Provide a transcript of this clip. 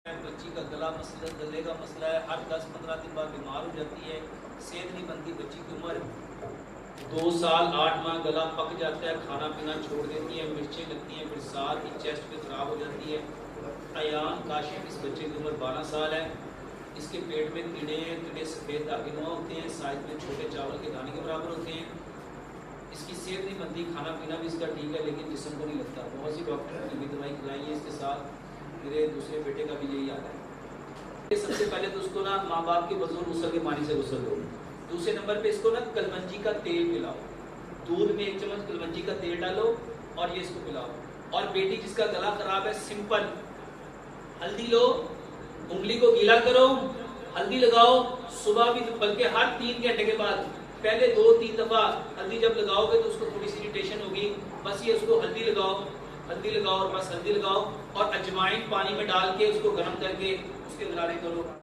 बच्ची का गले का मसला है, हर 10-15 दिन बाद बीमार हो जाती है, सेहत नहीं बनती। बच्ची की उम्र 2 साल 8 माह, गला पक जाता है, खाना पीना छोड़ देती है, मिर्चें लगती हैं, फिर साथ ही चेस्ट पे खराब हो जाती है। अयान काशिफ, इस बच्चे की उम्र 12 साल है। इसके पेट में कीड़े सफ़ेद दागिनुमा होते हैं, साइज में छोटे चावल के दाने के बराबर होते हैं। इसकी सेहत नहीं बनती, खाना पीना भी इसका ठीक है लेकिन जिस्म को नहीं लगता। बहुत सी डॉक्टर ने भी दवाई खिलाई है। इसके साथ मेरे दूसरे बेटे का भी यही हाल है। सबसे पहले तो उसको ना माँ बाप के वजूल गुस्ल के पानी से गुस्ल दो। दूसरे नंबर पे इसको ना कलमंजी का तेल पिलाओ, दूध में 1 चम्मच कलमंजी का तेल डालो और ये इसको पिलाओ। और बेटी जिसका गला खराब है, सिंपल हल्दी लो, उंगली को गीला करो, हल्दी लगाओ, सुबह भी बल्कि हर 3 घंटे के बाद पहले 2-3 दफा हल्दी जब लगाओगे तो उसको थोड़ी सी इरिटेशन होगी, बस ये उसको हल्दी लगाओ और बस हल्दी लगाओ और अजवाइन पानी में डाल के उसको गर्म करके उसके गरारे करो।